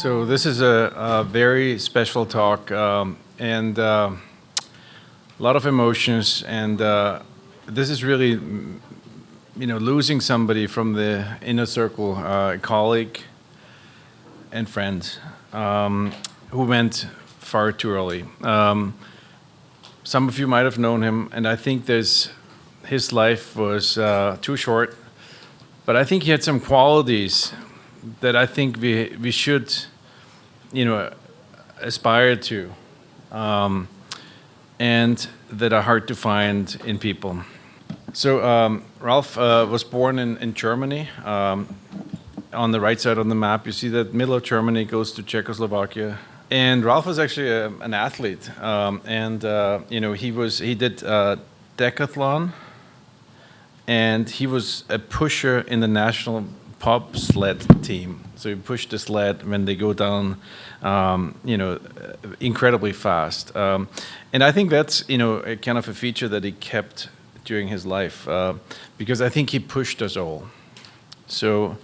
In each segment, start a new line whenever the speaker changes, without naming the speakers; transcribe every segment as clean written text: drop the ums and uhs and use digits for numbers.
So this is a very special talk, and a lot of emotions, and this is really, losing somebody from the inner circle, a colleague and friend, who went far too early. Some of you might have known him, and I think his life was too short, but I think he had some qualities that I think we should, aspire to, and that are hard to find in people. So Ralf was born in Germany. On the right side on the map, you see that middle of Germany goes to Czechoslovakia. And Ralf was actually an athlete, and he did decathlon, and he was a pusher in the national pop sled team. So he pushed the sled when they go down, incredibly fast. And I think that's, a kind of a feature that he kept during his life, because I think he pushed us all. So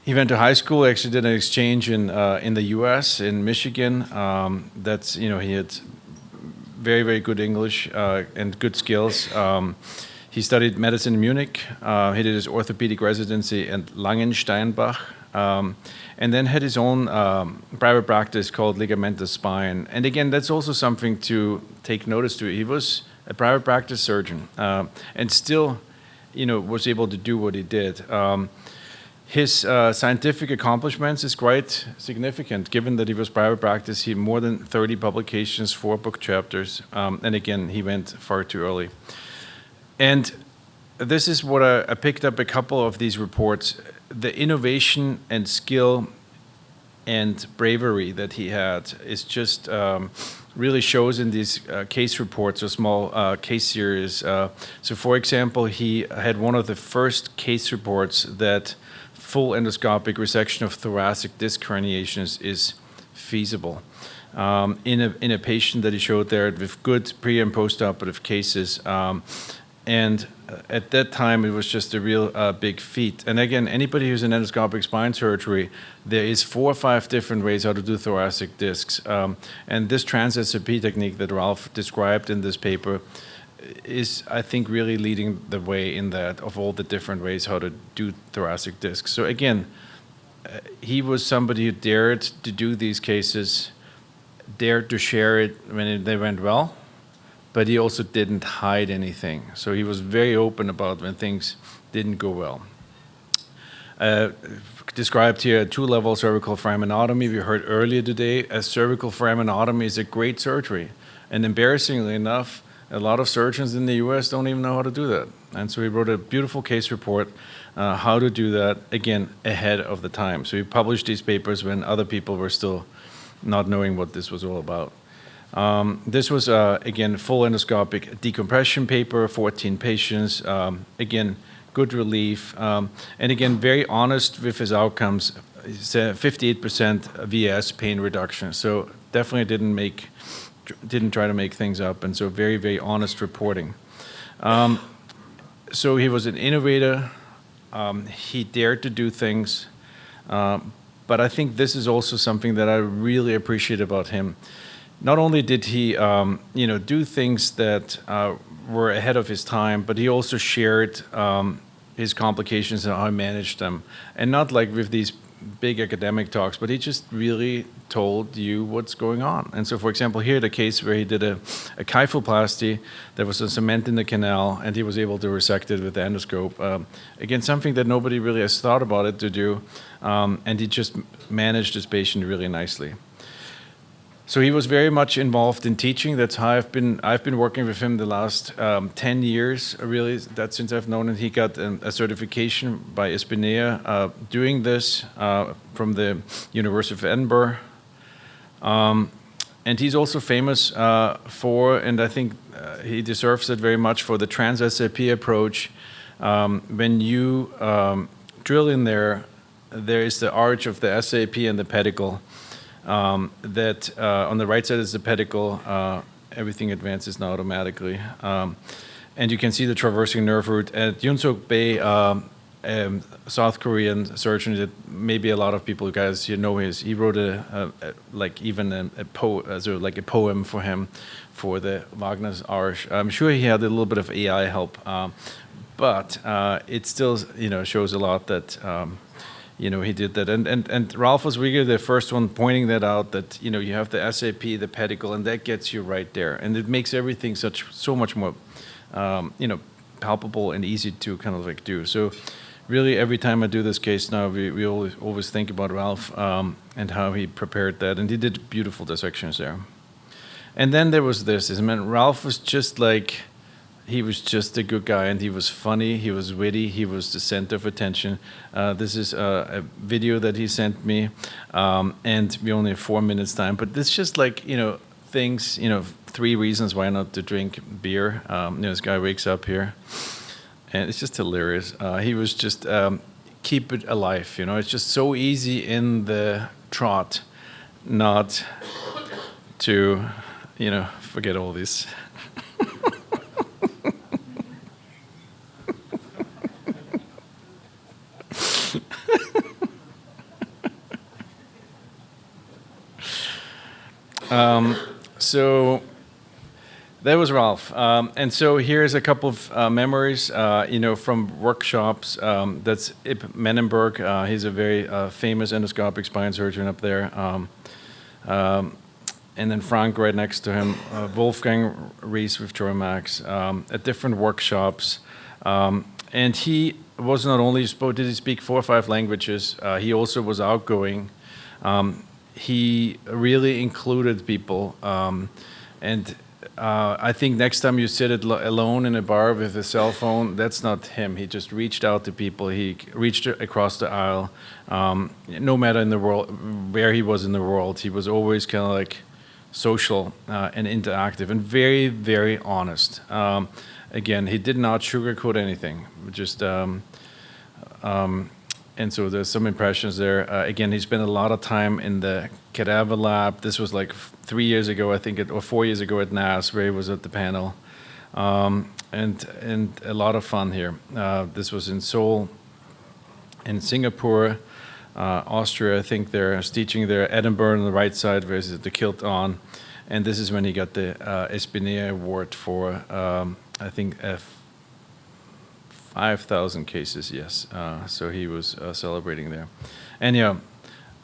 he went to high school, actually did an exchange in the U.S., in Michigan. He had very, very good English and good skills. He studied medicine in Munich. He did his orthopedic residency at Langensteinbach, and then had his own private practice called Ligamenta Spine. And again, that's also something to take notice to. He was a private practice surgeon, and still, was able to do what he did. His scientific accomplishments is quite significant, given that he was private practice. He had more than 30 publications, 4 book chapters, and again, he went far too early. And this is what I picked up a couple of these reports. The innovation and skill and bravery that he had is just really shows in these case reports or small case series. So for example, he had one of the first case reports that full endoscopic resection of thoracic disc herniations is feasible. In a patient that he showed there with good pre- and post-operative cases. And at that time, it was just a real big feat. And again, anybody who's in endoscopic spine surgery, there is 4 or 5 different ways how to do thoracic discs. And this trans-SRP technique that Ralf described in this paper is, I think, really leading the way in that, of all the different ways how to do thoracic discs. So again, he was somebody who dared to do these cases, dared to share it when they went well, but he also didn't hide anything. So he was very open about when things didn't go well. Described here a 2-level cervical foraminotomy. We heard earlier today, a cervical foraminotomy is a great surgery. And embarrassingly enough, a lot of surgeons in the US don't even know how to do that. And so he wrote a beautiful case report, how to do that, again, ahead of the time. So he published these papers when other people were still not knowing what this was all about. This was, again, full endoscopic decompression paper, 14 patients, again, good relief, and again, very honest with his outcomes. He said 58% VS pain reduction, so definitely didn't try to make things up, and so very, very honest reporting. So he was an innovator, he dared to do things, but I think this is also something that I really appreciate about him. Not only did he, do things that were ahead of his time, but he also shared his complications and how he managed them. And not like with these big academic talks, but he just really told you what's going on. And so, for example, here the case where he did a kyphoplasty, there was a cement in the canal, and he was able to resect it with the endoscope. Again, something that nobody really has thought about it to do, and he just managed his patient really nicely. So he was very much involved in teaching. That's how I've been working with him the last 10 years, really. That since I've known him, he got a certification by Espinea doing this from the University of Edinburgh. And he's also famous for, and I think he deserves it very much, for the trans-SRP approach. When you drill in there is the arch of the SAP and the pedicle. That on the right side is the pedicle, everything advances now automatically. And you can see the traversing nerve root. At Yunsuk Bay, South Korean surgeon that maybe a lot of people, guys, you know, he wrote a poem for him for the Wagner's Arsch. I'm sure he had a little bit of AI help, but it still, you know, shows a lot that you know, he did that. And Ralf was really the first one pointing that out, that, you know, you have the SAP, the pedicle, and that gets you right there. And it makes everything so much more, you know, palpable and easy to kind of like do. So really, every time I do this case now, we always think about Ralf and how he prepared that. And he did beautiful dissections there. And then there was this. I mean, Ralf was just like, he was just a good guy, and he was funny, he was witty, he was the center of attention. This is a video that he sent me, and we only have 4 minutes time, but this just like, you know, things, you know, 3 reasons why not to drink beer. You know, this guy wakes up here, and it's just hilarious. He was just, keep it alive, you know, it's just so easy in the trot not to, you know, forget all this. So that was Ralf. And so here's a couple of memories, you know, from workshops. That's Ip Menenberg. He's a very famous endoscopic spine surgeon up there. And then Frank right next to him, Wolfgang Rees with Max at different workshops. And he was not only did he speak 4 or 5 languages, he also was outgoing. He really included people, and I think next time you sit alone in a bar with a cell phone, that's not him. He just reached out to people. He reached across the aisle, no matter in the world where he was in the world. He was always kind of like social and interactive and very, very honest. Again, he did not sugarcoat anything. Just and so there's some impressions there. Again, he spent a lot of time in the cadaver lab. This was like 3 years ago, I think, or 4 years ago at NAS, where he was at the panel. And a lot of fun here. This was in Seoul, in Singapore, Austria, I think they're teaching there, Edinburgh on the right side, where the kilt on. And this is when he got the Espinea Award for, I think, 5,000 cases, yes. So he was celebrating there. And yeah,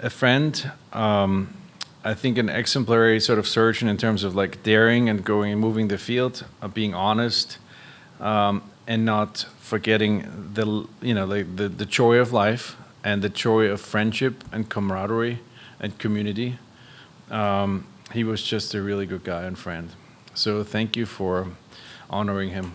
a friend, I think an exemplary sort of surgeon in terms of like daring and going and moving the field, being honest, and not forgetting the, you know, like the joy of life and the joy of friendship and camaraderie and community. He was just a really good guy and friend. So thank you for honoring him.